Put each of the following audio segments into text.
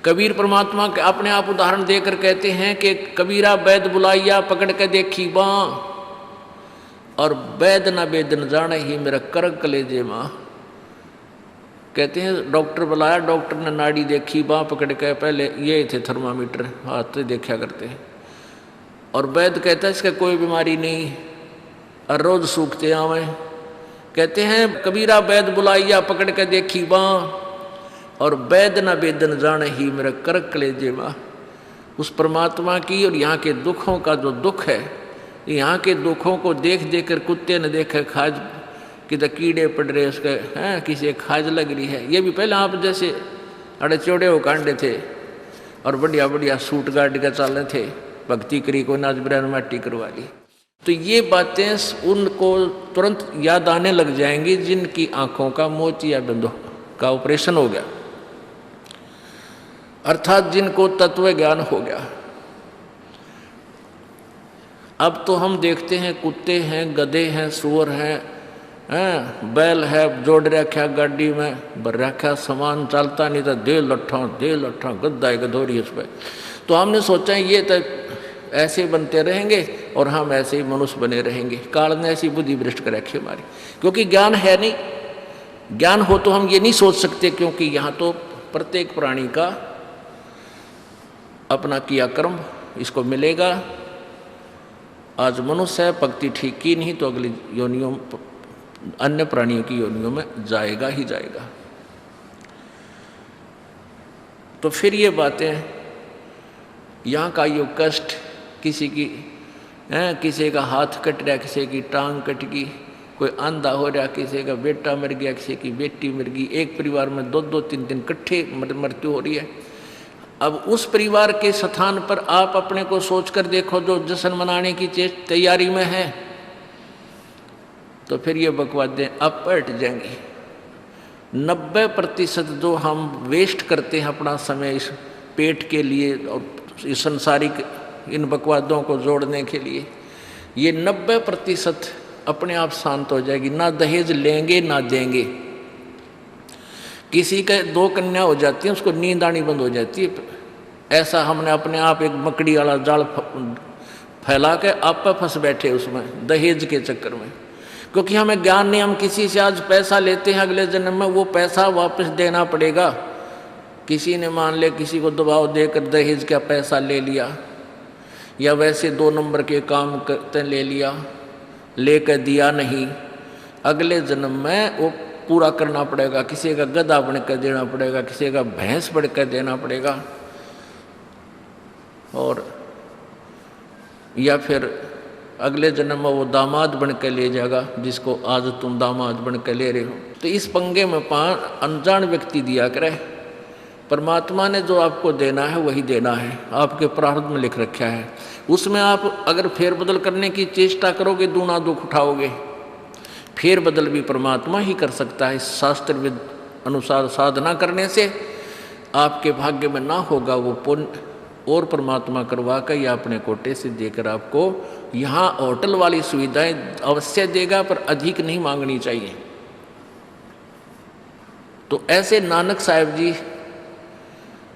कबीर परमात्मा के अपने आप उदाहरण देकर कहते हैं कि कबीरा वैद बुलाइया पकड़ के देखी बाँ, और वैद न वेद न जाने ही मेरा करक कलेजे माँ। कहते हैं डॉक्टर बुलाया, डॉक्टर ने नाड़ी देखी, बाँ पकड़ के, पहले ये थे थर्मामीटर हाथ से देखा करते हैं, और वैद कहता है इसका कोई बीमारी नहीं और रोज सूखते आवे। कहते हैं कबीरा वैद बुलाइया पकड़ के देखी बाँ, और वैद न वेद न जाने ही मेरा करक कलेजे माँ। उस परमात्मा की और यहाँ के दुखों का जो दुख है, यहाँ के दुखों को देख देख कर कुत्ते ने देखे खाज किधर कीड़े पड़ रहे उसके हैं, किसी खाज लग रही है। ये भी पहले आप जैसे अड़े चौड़े हो कांडे थे और बढ़िया बढ़िया सूट गाड़ के चल रहे थे, भक्ति करी को नाच बिरान माटी करवा ली। तो ये बातें उनको तुरंत याद आने लग जाएंगी जिनकी आंखों का मोतिया बिंदु का ऑपरेशन हो गया, अर्थात जिनको तत्व ज्ञान हो गया। अब तो हम देखते हैं कुत्ते हैं, गधे हैं, सुअर हैं, बैल है, जोड़ रखा गाड़ी में भर रखा सामान, चलता नहीं था, दे लट्ठा गद्दा गधोरी उस पर। तो हमने सोचा ये तो ऐसे बनते रहेंगे और हम ऐसे ही मनुष्य बने रहेंगे। काल ने ऐसी बुद्धि भ्रष्ट कर रखी हमारी, क्योंकि ज्ञान है नहीं। ज्ञान हो तो हम ये नहीं सोच सकते, क्योंकि यहाँ तो प्रत्येक प्राणी का अपना किया कर्म इसको मिलेगा। आज मनुष्य है, भक्ति ठीक की नहीं तो अगली योनियों अन्य प्राणियों की योनियों में जाएगा ही जाएगा। तो फिर ये बातें, यहाँ का यो कष्ट, किसी की किसी का हाथ कट रहा, किसी की टांग कट गई, कोई अंधा हो रहा, किसी का बेटा मर गया, किसी की बेटी मर गई, एक परिवार में 2-2 3-3 इकट्ठे मृत्यु हो रही है। अब उस परिवार के स्थान पर आप अपने को सोचकर देखो जो जश्न मनाने की तैयारी में है, तो फिर ये बकवादें अब पलट जाएंगी। 90% जो हम वेस्ट करते हैं अपना समय इस पेट के लिए और इस संसारिक इन बकवादों को जोड़ने के लिए, ये 90% अपने आप शांत हो जाएगी। ना दहेज लेंगे ना देंगे। किसी के 2 कन्या हो जाती है, उसको नींद आनी बंद हो जाती है। ऐसा हमने अपने आप एक मकड़ी वाला जाल फैला के आप पे फंस बैठे उसमें दहेज के चक्कर में, क्योंकि हमें ज्ञान नहीं। हम किसी से आज पैसा लेते हैं, अगले जन्म में वो पैसा वापस देना पड़ेगा। किसी ने मान ले किसी को दबाव देकर दहेज का पैसा ले लिया, या वैसे 2 नंबर के काम करते ले लिया, लेकर दिया नहीं, अगले जन्म में वो पूरा करना पड़ेगा। किसी का गधा बन कर देना पड़ेगा, किसी का भैंस बन कर देना पड़ेगा, और या फिर अगले जन्म में वो दामाद बन कर ले जाएगा जिसको आज तुम दामाद बन कर ले रहे हो। तो इस पंगे में अनजान व्यक्ति दिया करे। परमात्मा ने जो आपको देना है वही देना है, आपके प्रारब्ध में लिख रखा है। उसमें आप अगर फेरबदल करने की चेष्टा करोगे, दूना दुख उठाओगे। फेरबदल भी परमात्मा ही कर सकता है। शास्त्र अनुसार साधना करने से आपके भाग्य में ना होगा वो पुण्य, और परमात्मा करवा कर या अपने कोटे से देकर आपको यहाँ होटल वाली सुविधाएं अवश्य देगा, पर अधिक नहीं मांगनी चाहिए। तो ऐसे नानक साहब जी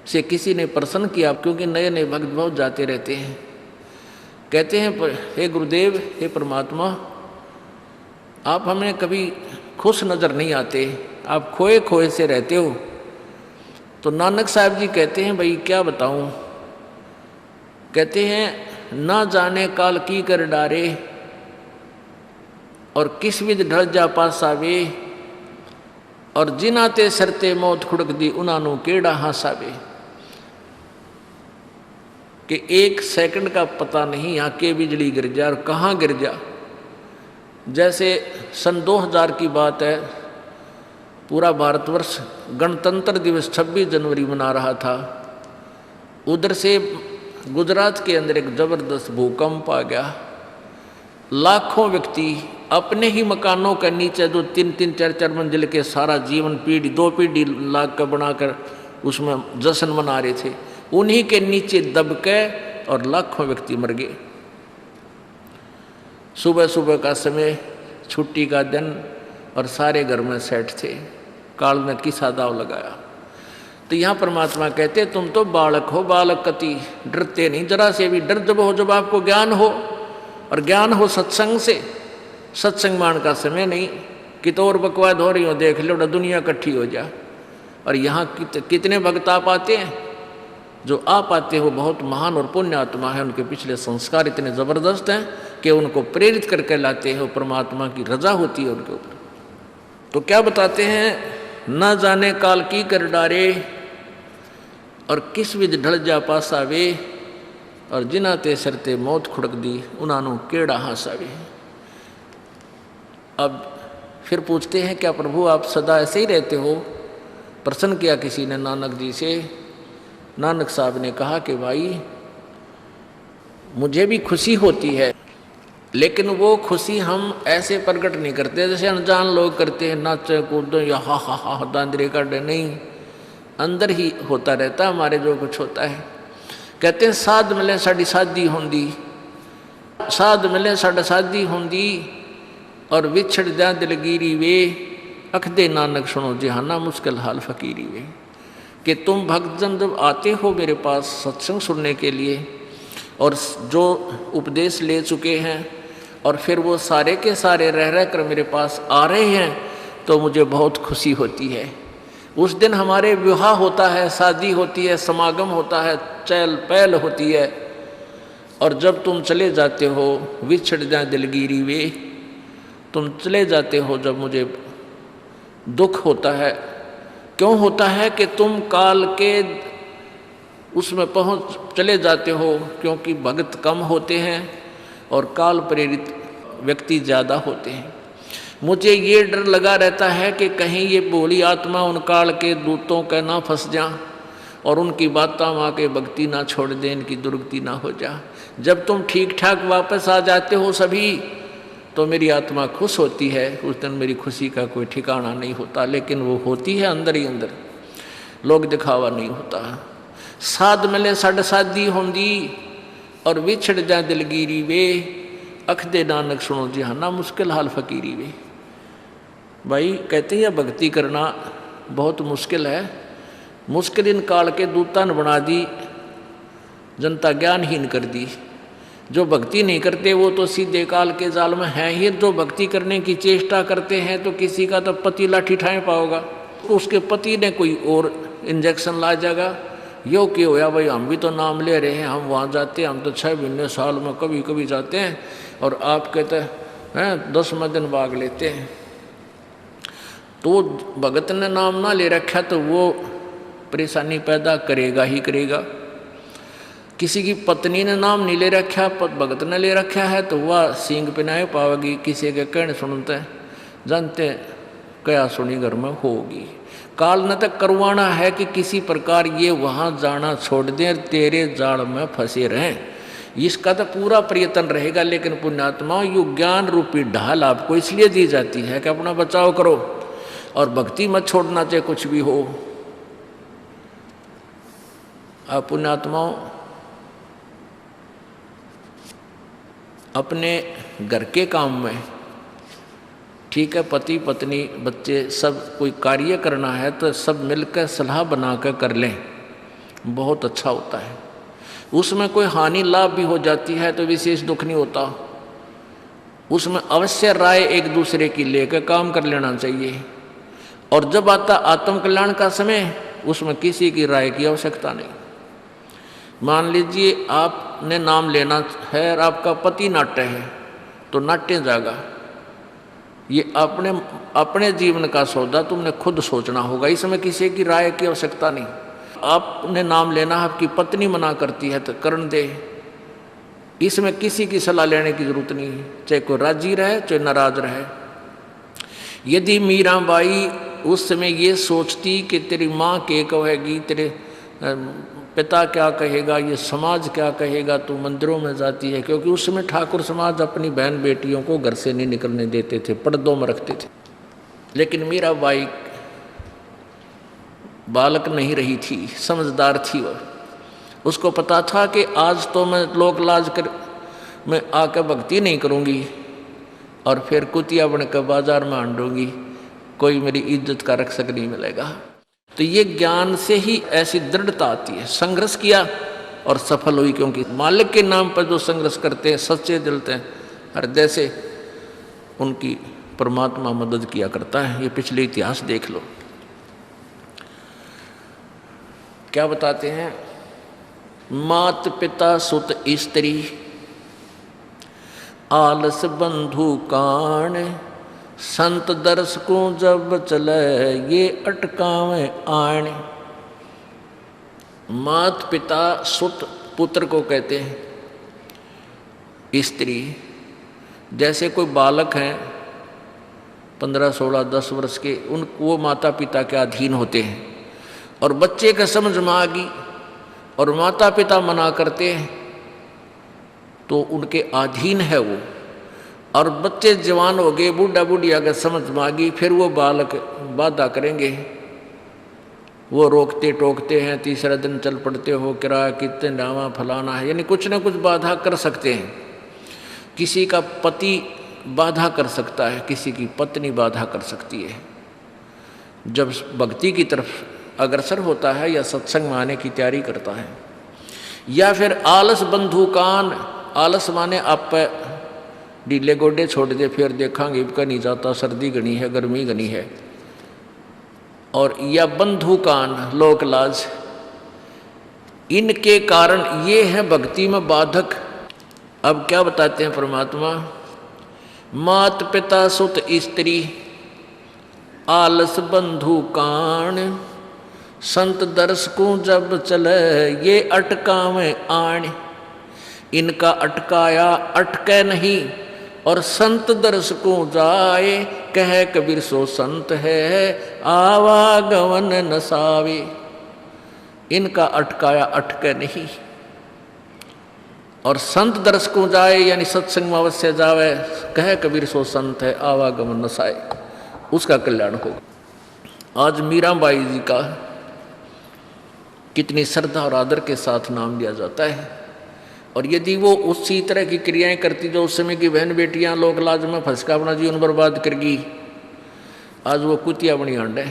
से किसी ने प्रश्न किया, क्योंकि नए नए भक्त बहुत जाते रहते हैं। कहते हैं हे गुरुदेव, हे परमात्मा, आप हमें कभी खुश नज़र नहीं आते, आप खोए खोए से रहते हो। तो नानक साहब जी कहते हैं भाई क्या बताऊं। कहते हैं ना जाने काल की कर डारे, और किस विध ढल जा पासावे, और जिनाते सरते मौत खुड़क दी उनानू केड़ा हासावे। कि 1 सेकंड का पता नहीं यहाँ के बिजली गिर जा और कहाँ गिर जा। जैसे सन 2000 की बात है, पूरा भारतवर्ष गणतंत्र दिवस 26 जनवरी मना रहा था। उधर से गुजरात के अंदर एक जबरदस्त भूकंप आ गया। लाखों व्यक्ति अपने ही मकानों के नीचे, जो 3-3 4-4 मंजिल के सारा जीवन पीढ़ी 2 पीढ़ी लाख का बनाकर उसमें जश्न मना रहे थे, उन्हीं के नीचे दब के और लाखों व्यक्ति मर गए। सुबह सुबह का समय, छुट्टी का दिन, और सारे घर में सेट थे। काल ने किसा दाव लगाया। तो यहाँ परमात्मा कहते तुम तो बालक हो, बालक कति डरते नहीं जरा से भी। डर जब हो जब आपको ज्ञान हो, और ज्ञान हो सत्संग से। सत्संग मान का समय नहीं कि तो और बकवाद हो रही हो, देख लो दुनिया इकट्ठी हो जा। और यहाँ कितने भक्त आ पाते हैं, जो आ पाते हो बहुत महान और पुण्य आत्मा है, उनके पिछले संस्कार इतने ज़बरदस्त हैं कि उनको प्रेरित करके लाते हैं, परमात्मा की रजा होती है उनके ऊपर। तो क्या बताते हैं, न जाने काल की कर डारे, और किस विध ढल जा पासावे, और जिना ते सरते मौत खुड़क दी, उन्होंने केड़ा हासावे। अब फिर पूछते हैं क्या प्रभु आप सदा ऐसे ही रहते हो? प्रश्न किया किसी ने नानक जी से। नानक साहब ने कहा कि भाई मुझे भी खुशी होती है, लेकिन वो खुशी हम ऐसे प्रकट नहीं करते जैसे अनजान लोग करते हैं, नाचे कूदो या हा हा हा दांदरे काटे। नहीं, अंदर ही होता रहता हमारे जो कुछ होता है। कहते हैं साध मिले साड़ी शादी होंदी, साध मिले साड़ा शादी होंदी, और विछड़ जा दिलगिरी वे, अखदे नानक सुनो जहाना मुश्किल हाल फकीरी वे। कि तुम भक्तजन जब आते हो मेरे पास सत्संग सुनने के लिए, और जो उपदेश ले चुके हैं, और फिर वो सारे के सारे रह रह कर मेरे पास आ रहे हैं, तो मुझे बहुत खुशी होती है। उस दिन हमारे विवाह होता है, शादी होती है, समागम होता है, चहल पहल होती है। और जब तुम चले जाते हो, विछड़ जाए दिलगिरी वे, तुम चले जाते हो जब मुझे दुख होता है। क्यों होता है कि तुम काल के उसमें पहुँच चले जाते हो, क्योंकि भक्त कम होते हैं और काल प्रेरित व्यक्ति ज़्यादा होते हैं। मुझे ये डर लगा रहता है कि कहीं ये भोली आत्मा उन काल के दूतों का ना फंस जा, और उनकी बातों माँ के भक्ति ना छोड़ दे, इनकी दुर्गति ना हो जा। जब तुम ठीक ठाक वापस आ जाते हो सभी, तो मेरी आत्मा खुश होती है। उस दिन मेरी खुशी का कोई ठिकाना नहीं होता, लेकिन वो होती है अंदर ही अंदर, लोग दिखावा नहीं होता। साध मिले साड़ शादी होंदी, और विछड़ जा दिलगिरी वे, अखदे नानक सुनो जहाना मुश्किल हाल फकीरी वे। भाई कहते हैं भक्ति करना बहुत मुश्किल है। मुश्किल इन काल के दूता ने बना दी, जनता ज्ञानहीन कर दी। जो भक्ति नहीं करते वो तो सीधे काल के जाल में हैं ही। जो भक्ति करने की चेष्टा करते हैं तो किसी का तो पति लाठी ठाए पाओगा, उसके पति ने कोई और इंजेक्शन ला जाएगा। यो कि होया भाई हम भी तो नाम ले रहे हैं, हम वहाँ जाते हैं, हम तो 6 महीने साल में कभी कभी जाते हैं, और आप कहते हैं 10वें दिन भाग लेते हैं। तो भगत ने नाम ना ले रखा तो वो परेशानी पैदा करेगा ही करेगा। किसी की पत्नी ने नाम नहीं ले रखा, भगत ने ले रखा है, तो वह सींग पिनाए पावेगी। किसी के कहने सुनते जानते क्या सुनी घर में होगी। काल न तक करवाना है कि किसी प्रकार ये वहाँ जाना छोड़ दें, तेरे जाल में फंसे रहें। इसका तो पूरा प्रयत्न रहेगा। लेकिन पुण्यात्माओं, यु ज्ञान रूपी ढाल आपको इसलिए दी जाती है कि अपना बचाव करो, और भक्ति मत छोड़ना चाहे कुछ भी हो। आप पुण्यात्माओं अपने घर के काम में, ठीक है, पति पत्नी बच्चे सब कोई कार्य करना है तो सब मिलकर सलाह बनाकर कर लें, बहुत अच्छा होता है। उसमें कोई हानि लाभ भी हो जाती है तो विशेष दुख नहीं होता। उसमें अवश्य राय एक दूसरे की लेकर काम कर लेना चाहिए। और जब आता आत्म कल्याण का समय, उसमें किसी की राय की आवश्यकता नहीं। मान लीजिए आपने नाम लेना है और आपका पति नाट्य है, तो नाट्य जागा। ये अपने जीवन का सौदा तुमने खुद सोचना होगा, इसमें किसी की राय की आवश्यकता नहीं। आपने नाम लेना, आपकी पत्नी मना करती है तो करण दे, इसमें किसी की सलाह लेने की जरूरत नहीं है, चाहे कोई राजी रहे चाहे नाराज रहे। यदि मीराबाई उस समय ये सोचती कि तेरी माँ क्या कहेगी, तेरे पिता क्या कहेगा, ये समाज क्या कहेगा, तो मंदिरों में जाती है। क्योंकि उस समय ठाकुर समाज अपनी बहन बेटियों को घर से नहीं निकलने देते थे, पर्दों में रखते थे। लेकिन मीराबाई बालक नहीं रही थी, समझदार थी वह। उसको पता था कि आज तो मैं लोक लाज कर मैं आकर भक्ति नहीं करूँगी और फिर कुतिया बनकर बाजार में आंडूंगी, कोई मेरी इज्जत का रक्षक नहीं मिलेगा। तो ये ज्ञान से ही ऐसी दृढ़ता आती है। संघर्ष किया और सफल हुई, क्योंकि मालिक के नाम पर जो संघर्ष करते हैं सच्चे दिल से हृदय से, उनकी परमात्मा मदद किया करता है। ये पिछले इतिहास देख लो। क्या बताते हैं? मात पिता सुत स्त्री आलस बंधु कान, संत दर्श को जब चले ये अटकावे आण। मात पिता सुत पुत्र को कहते हैं। स्त्री, जैसे कोई बालक हैं 15, 16, 10 वर्ष के, वो माता पिता के अधीन होते हैं। और बच्चे का समझ में आ गई और माता पिता मना करते हैं तो उनके अधीन है वो। और बच्चे जवान हो गए, बूढ़ा बुढ़िया का समझ में आ गई, फिर वो बालक बाधा करेंगे, वो रोकते टोकते हैं। तीसरा दिन चल पड़ते हो, किराया कितने नामा फलाना है, यानी कुछ ना कुछ बाधा कर सकते हैं। किसी का पति बाधा कर सकता है, किसी की पत्नी बाधा कर सकती है। जब भक्ति की तरफ अग्रसर होता है या सत्संग में आने की तैयारी करता है। या फिर आलस बंधु कान, आलस माने आप ढीले गोडे छोड़ दे, फिर देखांगे इबका नहीं जाता, सर्दी घनी है, गर्मी घनी है। और या बंधु कान, लोक लाज, इनके कारण ये है भक्ति में बाधक। अब क्या बताते हैं परमात्मा? मात पिता सुत स्त्री आलस बंधु कान, संत दर्श को जब चले ये अटकावे आण। इनका अटकाया अटके नहीं, और संत दर्श को जाए, कह कबीर सो संत है आवागमन नसावे। इनका अटकाया अटके नहीं, और संत दर्श को जाए यानी सत्संग में अवश्य जावे, कह कबीर सो संत है आवागमन नसाए, उसका कल्याण होगा। आज मीराबाई जी का कितनी श्रद्धा और आदर के साथ नाम लिया जाता है। और यदि वो उसी तरह की क्रियाएं करती जो उस समय की बहन बेटियां लोक लाज में फंस का अपना जीवन बर्बाद करगी, आज वो कुतिया बनी आंड है।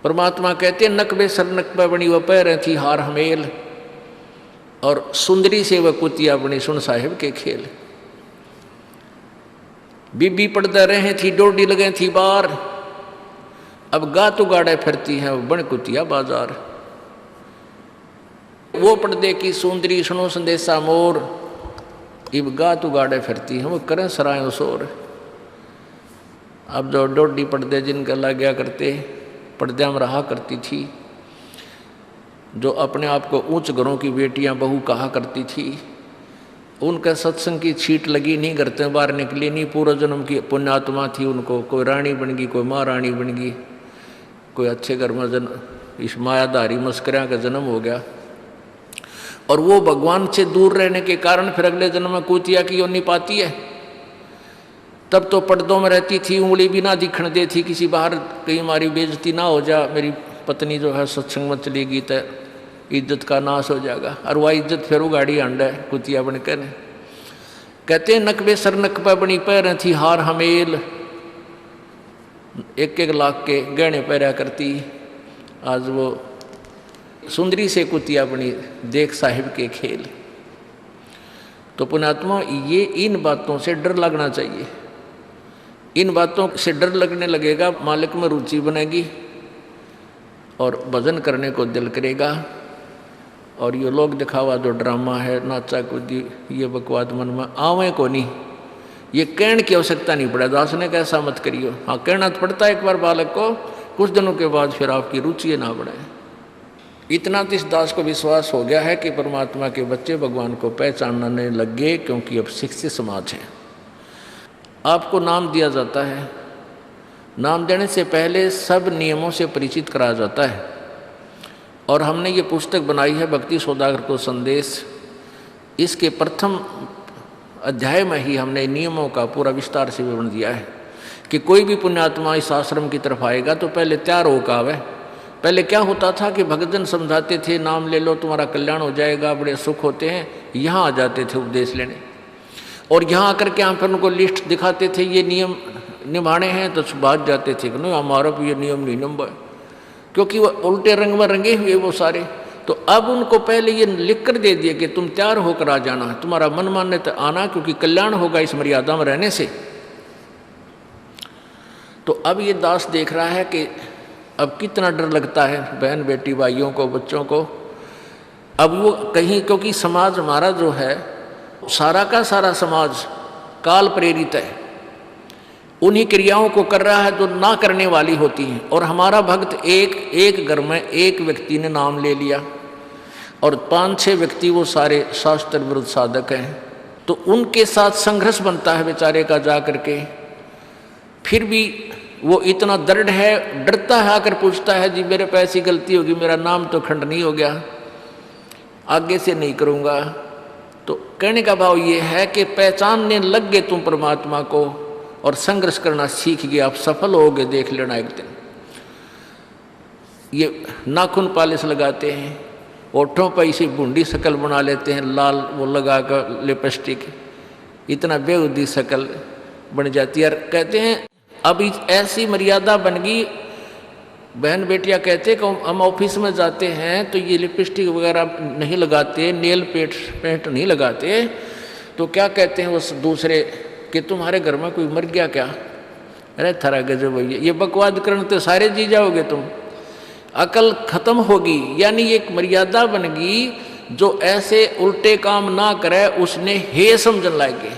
परमात्मा कहते हैं नकबे सर नकबा बनी वह पैर थी हार हमेल, और सुंदरी से वह कुतिया बनी सुन साहिब के खेल। बीबी पड़दा रहे थी डोडी लगे थी बार, अब गातु गाड़े फिरती हैं बन कुतिया बाजार। वो पर्दे की सुंदरी सुनो संदेशा मोर, इब गातु गाड़े फिरती हैं वो करें सराय शोर। अब जो डोडी पर्दे जिनका लग गया करते, पर्दे में रहा करती थी, जो अपने आप को ऊंच घरों की बेटियां बहू कहा करती थी, उनका सत्संग की छीट लगी नहीं, करते बाहर निकली नहीं। पूर्व जन्म की पुण्यात्मा थी, उनको कोई रानी बन गई, कोई महारानी बन गई, कोई अच्छे घर में इस मायाधारी मस्करिया का जन्म हो गया। और वो भगवान से दूर रहने के कारण फिर अगले जन्म में कुतिया की योनि पाती है। तब तो पर्दों में रहती थी, उंगली भी ना दिखने देती, किसी बाहर कहीं हमारी बेइज्जती ना हो जा, मेरी पत्नी जो है सत्संग में चलेगी तो इज्जत का नाश हो जाएगा। और वह इज्जत फिर उगाड़ी अंड है कुतिया बनकर। कहते हैं नकबे सर नकबा बनी पैर थी हार हमेल, 1-1 लाख के गहने पहरा करती, आज वो सुंदरी से कुतिया बनी देख साहिब के खेल। तो पुण्यात्मा ये इन बातों से डर लगना चाहिए। इन बातों से डर लगने लगेगा, मालिक में रुचि बनेगी और भजन करने को दिल करेगा। और ये लोग दिखावा जो ड्रामा है, नाचा कूदी, ये बकवाद मन में आवे को नहीं, ये कहने की आवश्यकता नहीं पड़े। दास ने कैसा मत करियो, हाँ कहना तो पड़ता है एक बार बालक को, कुछ दिनों के बाद फिर आपकी रुचि ना बढ़े। इतना तो इस दास को विश्वास हो गया है कि परमात्मा के बच्चे भगवान को पहचानने लग गए, क्योंकि अब शिक्षित समाज है। आपको नाम दिया जाता है, नाम देने से पहले सब नियमों से परिचित कराया जाता है। और हमने ये पुस्तक बनाई है भक्ति सौदागर को संदेश, इसके प्रथम अध्याय में ही हमने नियमों का पूरा विस्तार से विवरण दिया है कि कोई भी पुण्यात्मा इस आश्रम की तरफ आएगा तो पहले तैयार होकर आवे। पहले क्या होता था कि भक्तजन समझाते थे नाम ले लो तुम्हारा कल्याण हो जाएगा, बड़े सुख होते हैं, यहाँ आ जाते थे उपदेश लेने। और यहाँ आकर के हम फिर उनको लिस्ट दिखाते थे, ये नियम निभाने हैं, तो भाग जाते थे कि नहीं हमारा भी ये नियम नहीं नंबर। क्योंकि वो उल्टे रंग में रंगे हुए वो सारे। तो अब उनको पहले ये लिख कर दे दिया कि तुम तैयार होकर आ जाना, तुम्हारा मन मानने तो आना, क्योंकि कल्याण होगा इस मर्यादा में रहने से। तो अब ये दास देख रहा है कि अब कितना डर लगता है बहन बेटी भाइयों को, बच्चों को। अब वो कहीं, क्योंकि समाज हमारा जो है सारा का सारा समाज काल प्रेरित है, उन्हीं क्रियाओं को कर रहा है जो ना करने वाली होती हैं। और हमारा भक्त एक घर में एक व्यक्ति ने नाम ले लिया और 5-6 व्यक्ति वो सारे शास्त्र विरुद्ध साधक हैं, तो उनके साथ संघर्ष बनता है बेचारे का जा करके। फिर भी वो इतना दृढ़ है, डरता है, आकर पूछता है जी मेरे पे ऐसी गलती होगी, मेरा नाम तो खंड नहीं हो गया, आगे से नहीं करूँगा। तो कहने का भाव ये है कि पहचानने लग गए तुम परमात्मा को और संघर्ष करना सीख गए, आप सफल होगे, देख लेना एक दिन। ये नाखून पालिश लगाते हैं, ओठों पर इसी बूंदी शक्ल बना लेते हैं, लाल वो लगा कर लिपस्टिक, इतना बेहुदी शक्ल बन जाती है। कहते हैं अब ऐसी मर्यादा बन गई, बहन बेटियां कहते कि हम ऑफिस में जाते हैं तो ये लिपस्टिक वगैरह नहीं लगाते, नेल पेंट नहीं लगाते, तो क्या कहते हैं उस दूसरे कि तुम्हारे घर में कोई मर गया क्या? अरे थारा गजब भैया, ये बकवाद करने तो सारे जी जाओगे तुम, अकल खत्म होगी। यानी एक मर्यादा बन गई, जो ऐसे उल्टे काम ना करे उसने हे समझन लागे।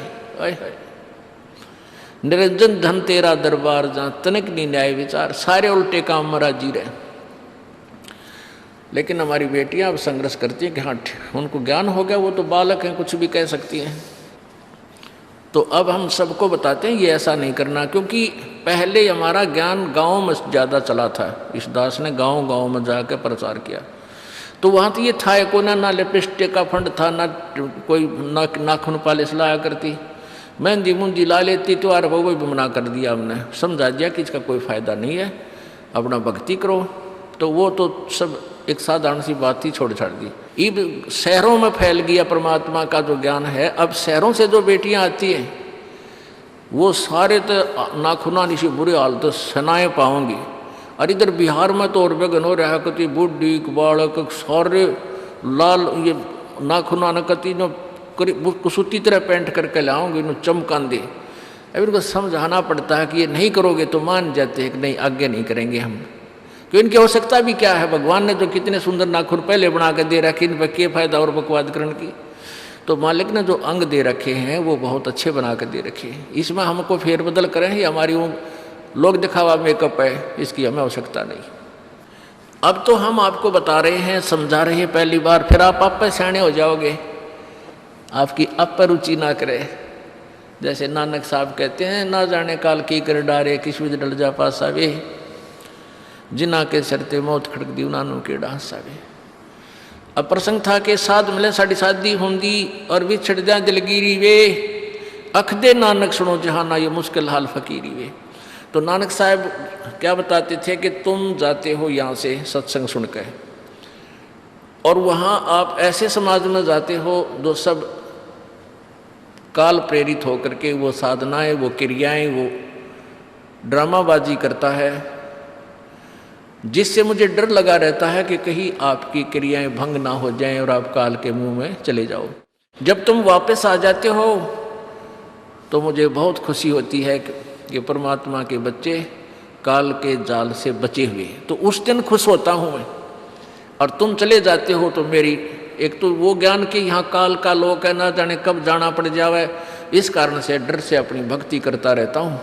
निरंजन धन तेरा दरबार जहाँ तनिक नहीं न्याय विचार, सारे उल्टे काम में राजी रहे। लेकिन हमारी बेटियां अब संघर्ष करती हैं कि हाँ उनको ज्ञान हो गया, वो तो बालक हैं, कुछ भी कह सकती हैं। तो अब हम सबको बताते हैं ये ऐसा नहीं करना, क्योंकि पहले हमारा ज्ञान गाँव में ज़्यादा चला था। इस दास ने गाँव में जाकर प्रचार किया, तो वहाँ तो ये था को ना लिपस्टिक का फंड था, ना कोई नाखून पालिश लाया करती, मेहंदी मुंदी ला लेती, त्योहार हो वो भी मना कर दिया हमने, समझा दिया कि इसका कोई फ़ायदा नहीं है, अपना भक्ति करो। तो वो तो सब एक साधारण सी बात ही छोड़ छाड़ दी। अब शहरों में फैल गया परमात्मा का जो ज्ञान है। अब शहरों से जो बेटियां आती हैं वो सारे तो नाखुना निशी बुरे हाल तो सनाए पाओगी। और इधर बिहार में तो और बेगन हो रहा कति बुढ़ी बालक सारे लाल ये नाखुना न कति न कुसूती तरह पेंट करके लाओगे, इन्हों चमकान दे। अब इनको समझाना पड़ता है कि ये नहीं करोगे तो मान जाते हैं कि नहीं आगे नहीं करेंगे हम, क्योंकि इनकी आवश्यकता भी क्या है। भगवान ने जो कितने सुंदर नाखून पहले बना के दे रखे, इन पर क्या फायदा और बकवाद करने की। तो मालिक ने जो अंग दे रखे हैं वो बहुत अच्छे बना के दे रखे हैं, इसमें हमको फेरबदल करें, ये हमारी वो लोग दिखावा मेकअप है, इसकी हमें आवश्यकता नहीं। अब तो हम आपको बता रहे हैं, समझा रहे हैं पहली बार, फिर आप पे सियाने हो जाओगे, आपकी अब पर रुचि ना करे। जैसे नानक साहब कहते हैं, ना जाने काल की कर डारे किस विध डल जा पासा वे, जिना के सरते मौत खड़क दी उनानों के डांसा वे। अब प्रसंग था कि साध मिले साड़ी शादी होंगी और भी छड़ जा दिलगिरी वे, अख दे नानक सुनो जहाना ये मुश्किल हाल फकीरी वे। तो नानक साहब क्या बताते थे कि तुम जाते हो यहाँ से सत्संग सुनकर और वहाँ आप ऐसे समाज में जाते हो जो सब काल प्रेरित होकर के वो साधनाएं, वो क्रियाएं, वो ड्रामाबाजी करता है, जिससे मुझे डर लगा रहता है कि कहीं आपकी क्रियाएं भंग ना हो जाएं और आप काल के मुंह में चले जाओ। जब तुम वापस आ जाते हो तो मुझे बहुत खुशी होती है कि परमात्मा के बच्चे काल के जाल से बचे हुए, तो उस दिन खुश होता हूँ मैं। और तुम चले जाते हो तो मेरी एक तो वो ज्ञान कि यहाँ काल का लोक है, ना जाने कब जाना पड़ जावे, इस कारण से डर से अपनी भक्ति करता रहता हूँ।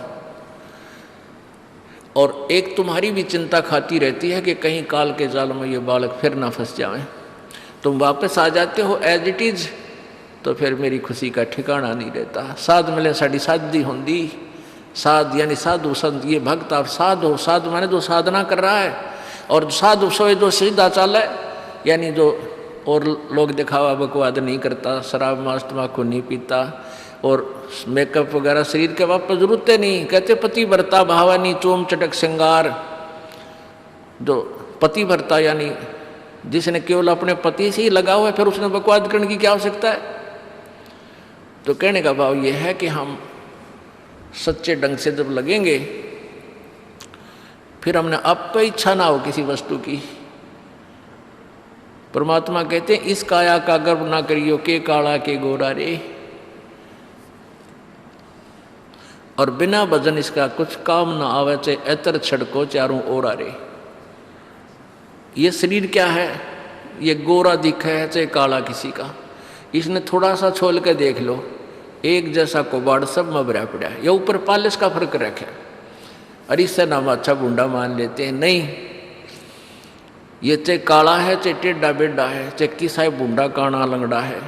और एक तुम्हारी भी चिंता खाती रहती है कि कहीं काल के जाल में ये बालक फिर ना फंस जाए। तुम वापस आ जाते हो एज इट इज़, तो फिर मेरी खुशी का ठिकाना नहीं रहता। साध मिले साड़ी शादी होंगी, साध यानी साधु संत, ये भक्त आप साध हो, साधु माने जो साधना कर रहा है, और साधु सोए जो सीधा चाल है, यानी जो और लोग दिखावा बकवाद नहीं करता, शराब मांस तम्बाकू नहीं पीता और मेकअप वगैरह शरीर के वापस जरूरत नहीं। कहते पति भरता भावानी चोम चटक श्रृंगार, जो पति भरता यानी जिसने केवल अपने पति से ही लगा हुआ है, फिर उसने बकवाद करने की क्या आवश्यकता है। तो कहने का भाव यह है कि हम सच्चे ढंग से जब लगेंगे फिर हमने अब तो इच्छा ना हो किसी वस्तु की। परमात्मा कहते हैं इस काया का गर्व ना करियो के काला के गोरा रे, और बिना भजन इसका कुछ काम ना आवे, चाहे एतर छड़को चारों ओर रे। ये शरीर क्या है, ये गोरा दिखा है चाहे काला किसी का, इसने थोड़ा सा छोल के देख लो, एक जैसा कोबाड़ सब में भरा पड़ा है। ये ऊपर पालिश का फर्क रखे, और इससे नाम अच्छा बूंदा मान लेते हैं। नहीं, ये चाहे काला है चाहे टेढ़ा बेढ़ा है, चाहे किसा बूंदा काना लंगड़ा है,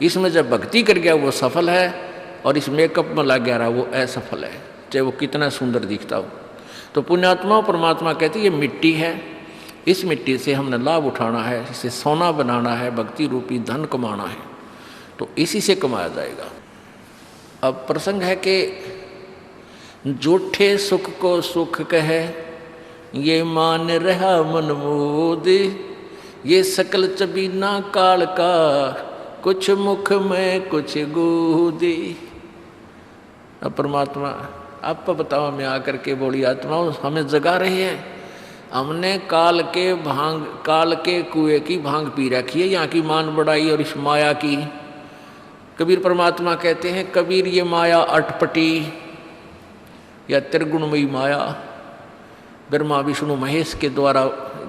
इसमें जब भक्ति कर गया वो सफल है, और इस मेकअप में लग गया रहा वो असफल है, चाहे वो कितना सुंदर दिखता हो। तो पुण्यात्मा परमात्मा कहते ये मिट्टी है, इस मिट्टी से हमने लाभ उठाना है, इसे सोना बनाना है, भक्ति रूपी धन कमाना है, तो इसी से कमाया जाएगा। अब प्रसंग है कि झूठे सुख को सुख कहे, ये मान रहा मन मोद, ये सकल चबीना काल का, कुछ मुख में कुछ गोदी। अब परमात्मा आप बताओ, मैं आकर के बोली आत्माओं हमें जगा रही है, हमने काल के कुएं की भांग पी रखी है, यहाँ की मान बढ़ाई और इस माया की। कबीर परमात्मा कहते हैं कबीर ये माया अटपटी या त्रिगुणमयी माया, ब्रह्मा विष्णु महेश के द्वारा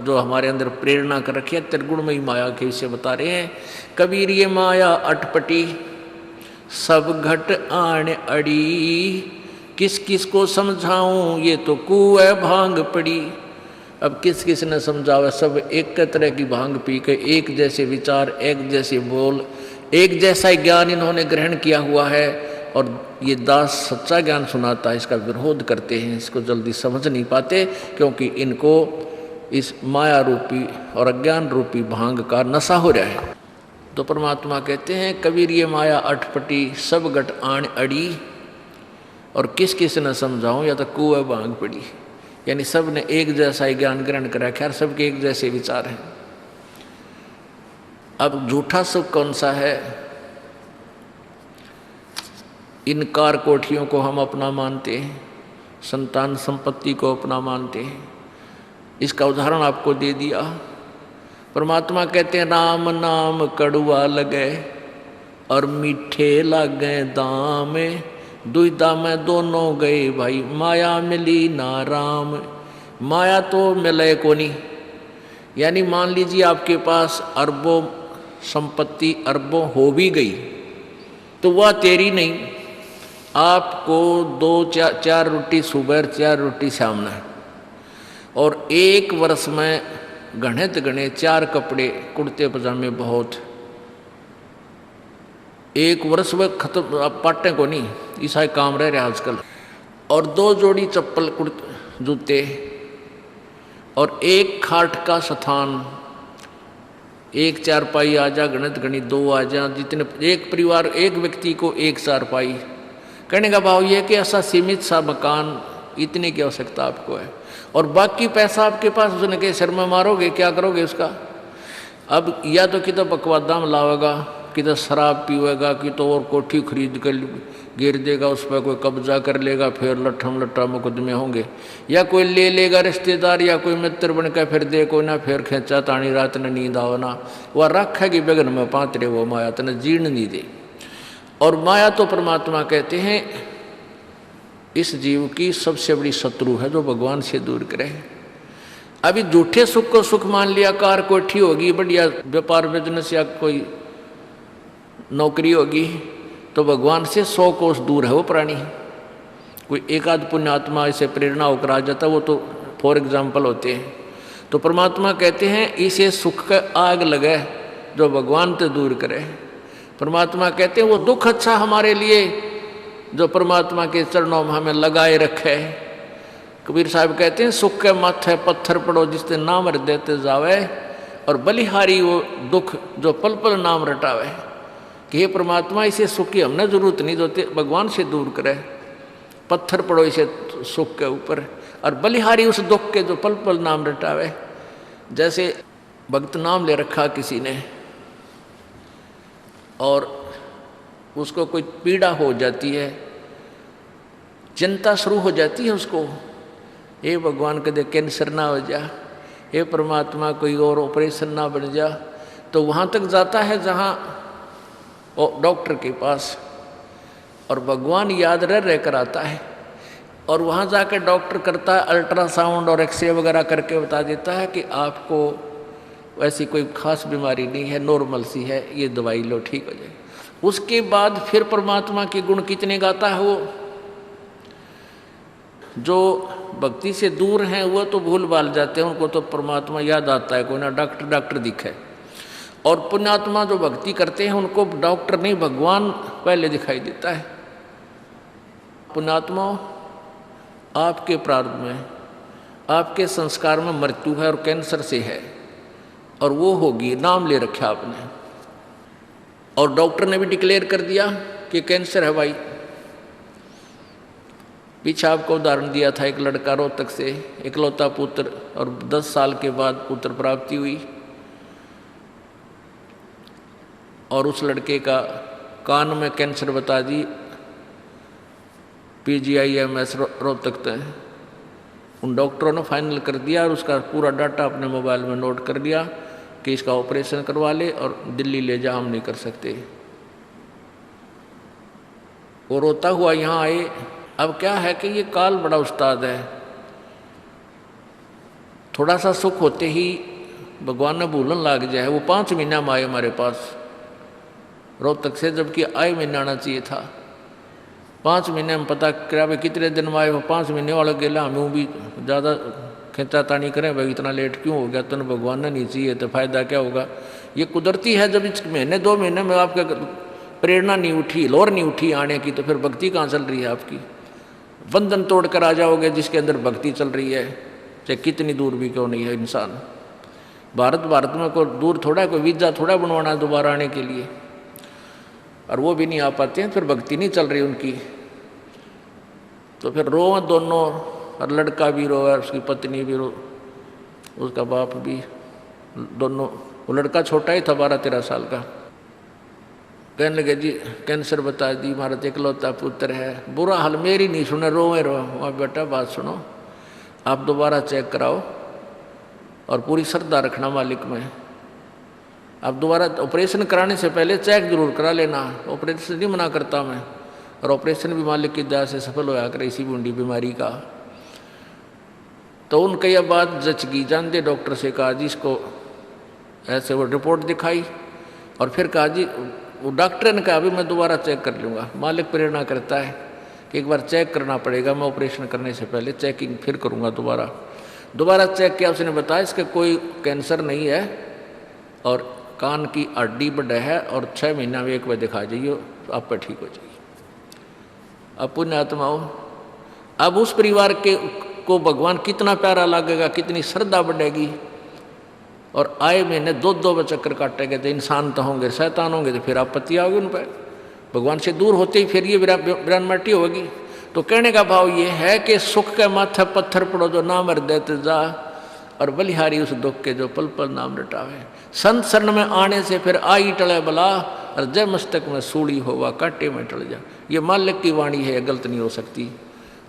जो हमारे अंदर प्रेरणा कर रखी है, त्रिगुणमयी माया के विषय बता रहे हैं। कबीर ये माया अटपटी सब घट आण अड़ी, किस किस को समझाऊं ये तो कुएं भांग पड़ी। अब किस किस ने समझावा, सब एक तरह की भांग पी के एक जैसे विचार, एक जैसे बोल, एक जैसा ज्ञान इन्होंने ग्रहण किया हुआ है, और ये दास सच्चा ज्ञान सुनाता है इसका विरोध करते हैं, इसको जल्दी समझ नहीं पाते, क्योंकि इनको इस माया रूपी और अज्ञान रूपी भांग का नशा हो रहा है। तो परमात्मा कहते हैं कबीर ये माया अटपटी सब घट आण अड़ी, और किस किस न समझाऊं या तो कुएं भांग पड़ी, यानी सब ने एक जैसा ही ज्ञान ग्रहण कर रखा है, सबके एक जैसे विचार हैं। अब झूठा सुख कौन सा है, इन कार कोठियों को हम अपना मानते हैं, संतान संपत्ति को अपना मानते हैं। इसका उदाहरण आपको दे दिया। परमात्मा कहते हैं राम नाम कड़ुआ लगे और मीठे लागे दाम, दुविधा में दोनों गए भाई, माया मिली ना राम। माया तो मिले को नहीं, यानी मान लीजिए आपके पास अरबों संपत्ति अरबों हो भी गई तो वह तेरी नहीं, आपको 2-4 रोटी सुबह 4 रोटी शाम है, और एक वर्ष में गणे 4 कपड़े कुर्ते पजामे बहुत, एक वर्ष में खत्म। अब पाटे को नहीं, ऐसा काम रह रहा आजकल, और 2 जोड़ी चप्पल कुर्ते जूते, और एक खाट का स्थान, एक चारपाई आ जा, गणित 2 आ जा, जितने एक परिवार एक व्यक्ति को एक चारपाई। कहने का भाव यह कि ऐसा सीमित सा मकान, इतने की आवश्यकता आपको है, और बाकी पैसा आपके पास उसने के सिर में मारोगे, क्या करोगे उसका। अब या तो कि तो बकवादा में लावेगा, कि तो शराब पीवेगा, कि तो और कोठी खरीद कर गिर देगा, उस पर कोई कब्जा कर लेगा, फिर लट्ठा मुकदमे होंगे, या कोई ले लेगा रिश्तेदार या कोई मित्र बन कर फिर दे को ना, फिर खेचा तानी रात ने नींद आओ ना, वह रखेगी बेगन में पातरे, वो माया तने जीर्ण नहीं दे। और माया तो परमात्मा कहते हैं इस जीव की सबसे बड़ी शत्रु है, जो भगवान से दूर करे। अभी झूठे सुख को सुख मान लिया, कार कोठी होगी, बढ़िया व्यापार बिजनेस या कोई नौकरी होगी, तो भगवान से 100 कोस दूर है वो प्राणी। कोई एक आध पुण्यात्मा ऐसे प्रेरणा होकर आ जाता, वो तो फॉर एग्जाम्पल होते हैं। तो परमात्मा कहते हैं इसे सुख का आग लगे जो भगवान से दूर करे। परमात्मा कहते हैं वो दुख अच्छा हमारे लिए जो परमात्मा के चरणों में हमें लगाए रखे। कबीर साहब कहते हैं सुख के माथे पत्थर पड़ो जिससे नाम रट देते जावे, और बलिहारी वो दुख जो पल पल नाम रटावे। कि हे परमात्मा इसे सुख की हमने जरूरत नहीं, जो भगवान से दूर करे। पत्थर पड़ो इसे सुख के ऊपर, और बलिहारी उस दुख के जो पल पल नाम रटावे। जैसे भक्त नाम ले रखा किसी ने, और उसको कोई पीड़ा हो जाती है, चिंता शुरू हो जाती है उसको, हे भगवान कदे कैंसर ना हो जा, हे परमात्मा कोई और ऑपरेशन ना बन जा। तो वहाँ तक जाता है जहाँ डॉक्टर के पास, और भगवान याद रह कर आता है, और वहाँ जाकर डॉक्टर करता है अल्ट्रासाउंड और एक्सरे वगैरह करके बता देता है कि आपको ऐसी कोई खास बीमारी नहीं है, नॉर्मल सी है, ये दवाई लो ठीक हो जाए। उसके बाद फिर परमात्मा के गुण कितने गाता है वो। जो भक्ति से दूर हैं वो तो भूल भाल जाते हैं, उनको तो परमात्मा याद आता है, कोई ना डॉक्टर दिखे। और पुण्यात्मा जो भक्ति करते हैं उनको डॉक्टर नहीं भगवान पहले दिखाई देता है। पुण्यात्मा, आपके प्रारब्ध में, आपके संस्कार में मृत्यु है और कैंसर से है, और वो होगी, नाम ले रखा आपने, और डॉक्टर ने भी डिक्लेयर कर दिया कि कैंसर है भाई। पीछे आपको उदाहरण दिया था, एक लड़का रोहतक से, इकलौता पुत्र, और 10 साल के बाद पुत्र प्राप्ति हुई, और उस लड़के का कान में कैंसर बता दी, PGIMS रोहतक तक। उन डॉक्टरों ने फाइनल कर दिया और उसका पूरा डाटा अपने मोबाइल में नोट कर लिया कि इसका ऑपरेशन करवा ले और दिल्ली ले जा, हम नहीं कर सकते। वो रोता हुआ यहाँ आए। अब क्या है कि ये काल बड़ा उस्ताद है, थोड़ा सा सुख होते ही भगवान ने भूलन लाग जाए। वो 5 महीना में आए हमारे पास रोहतक से, जबकि आए महीना आना चाहिए था। 5 महीने में पता करा भाई कितने दिन में आए, वो 5 महीने वाला गेला। हमें भी ज़्यादा खींचातानी करें भाई इतना लेट क्यों हो गया, तो भगवान ने नहीं चाहिए तो फ़ायदा क्या होगा। ये कुदरती है, जब इस महीने 2 महीने में आपका प्रेरणा नहीं उठी, लोर नहीं उठी आने की, तो फिर भक्ति कहाँ चल रही है आपकी। बंधन तोड़ कर आ जाओगे जिसके अंदर भक्ति चल रही है, चाहे कितनी दूर भी क्यों नहीं है इंसान। भारत में कोई दूर थोड़ा, कोई वीज़ा थोड़ा बनवाना है दोबारा आने के लिए, और वो भी नहीं आ पाते हैं, फिर भक्ति नहीं चल रही उनकी। तो फिर रो दोनों, और लड़का भी रो और उसकी पत्नी भी रो, उसका बाप भी, दोनों। वो लड़का छोटा ही था, 12-13 साल का। कहने लगे जी कैंसर बता दी, हमारा इकलौता पुत्र है। बुरा हाल, मेरी नहीं सुने, रोए रो। वहाँ बेटा बात सुनो, आप दोबारा चेक कराओ और पूरी श्रद्धा रखना मालिक में। आप दोबारा ऑपरेशन कराने से पहले चेक जरूर करा लेना, ऑपरेशन नहीं मना करता मैं, और ऑपरेशन भी मालिक की दया से सफल होया करे इसी बूंदी बीमारी का। तो उनके यह बात जच गई, जानते डॉक्टर से कहा जी इसको ऐसे, वो रिपोर्ट दिखाई, और फिर कहा जी, वो डॉक्टर ने कहा अभी मैं दोबारा चेक कर लूँगा। मालिक प्रेरणा करता है कि एक बार चेक करना पड़ेगा, मैं ऑपरेशन करने से पहले चेकिंग फिर करूँगा। दोबारा चेक किया, उसने बताया इसके कोई कैंसर नहीं है, और कान की हड्डी बढ़ा है, और 6 महीना में एक बार दिखा जाइए, आप पर ठीक हो जाइए। अब पुण्यात्माओं, अब उस परिवार को भगवान कितना प्यारा लगेगा, कितनी श्रद्धा बढ़ेगी। और आए महीने 2 चक्कर काटेंगे, तो इंसान तो होंगे, शैतान होंगे, तो फिर आपत्ति आओगी उन पर। भगवान से दूर होते ही फिर ये विरानमाटी होगी। तो कहने का भाव ये है कि सुख के माथे पत्थर पड़ो जो नाम हृदय ते जा, और बलिहारी उस दुख के जो पल पल नाम रटावे। संत शरण में आने से फिर आई टले बला, और जय मस्तक में सूड़ी होवा काटे में टल जा। ये मालिक की वाणी है, गलत नहीं हो सकती।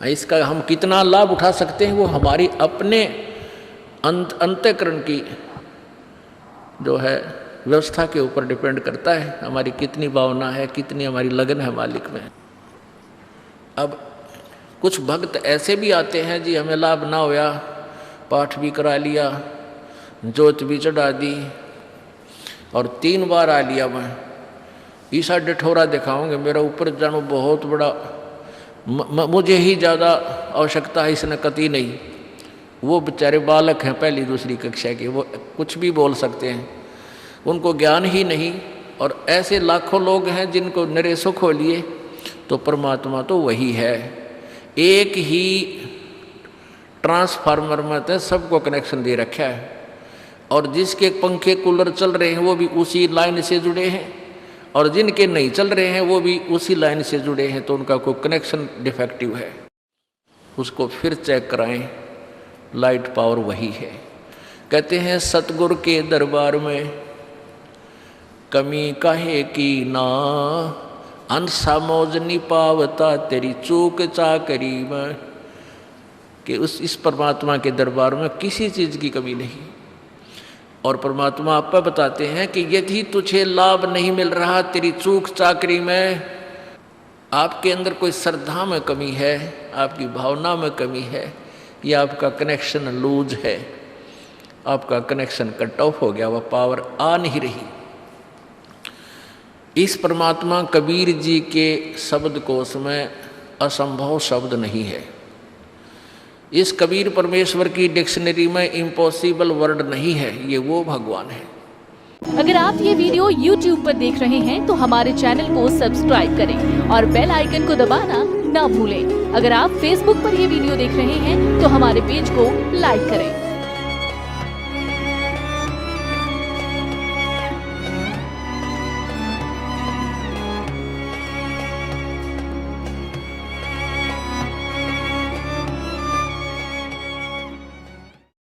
इसका हम कितना लाभ उठा सकते हैं वो हमारी अपने अंतःकरण की जो है व्यवस्था के ऊपर डिपेंड करता है। हमारी कितनी भावना है, कितनी हमारी लगन है मालिक में। अब कुछ भक्त ऐसे भी आते हैं जी, हमें लाभ ना होया, पाठ भी करा लिया, जोत भी चढ़ा दी, और 3 बार आ लिया मैं, ईसा डिठोरा दिखाऊंगे, मेरा ऊपर जानो बहुत बड़ा, मुझे ही ज़्यादा आवश्यकता है, इसने कती नहीं। वो बेचारे बालक हैं, 1ली 2री कक्षा के, वो कुछ भी बोल सकते हैं, उनको ज्ञान ही नहीं। और ऐसे लाखों लोग हैं जिनको निरे सुख हो लिए। तो परमात्मा तो वही है, एक ही ट्रांसफार्मर में तो सबको कनेक्शन दे रखा है, और जिसके पंखे कूलर चल रहे हैं वो भी उसी लाइन से जुड़े हैं, और जिनके नहीं चल रहे हैं वो भी उसी लाइन से जुड़े हैं। तो उनका कोई कनेक्शन डिफेक्टिव है, उसको फिर चेक कराएं, लाइट पावर वही है। कहते हैं सतगुरु के दरबार में कमी काहे की ना, अंसा मौज नहीं पावता तेरी चूक चाकरी में। कि इस परमात्मा के दरबार में किसी चीज़ की कमी नहीं। और परमात्मा आपको बताते हैं कि यदि तुझे लाभ नहीं मिल रहा तेरी चूक चाकरी में, आपके अंदर कोई श्रद्धा में कमी है, आपकी भावना में कमी है, या आपका कनेक्शन लूज है, आपका कनेक्शन कट ऑफ हो गया, वह पावर आ नहीं रही। इस परमात्मा कबीर जी के शब्दकोश में असंभव शब्द नहीं है। इस कबीर परमेश्वर की डिक्शनरी में इम्पॉसिबल वर्ड नहीं है, ये वो भगवान है। अगर आप ये वीडियो YouTube पर देख रहे हैं तो हमारे चैनल को सब्सक्राइब करें और बेल आइकन को दबाना ना भूलें। अगर आप Facebook पर ये वीडियो देख रहे हैं तो हमारे पेज को लाइक करें।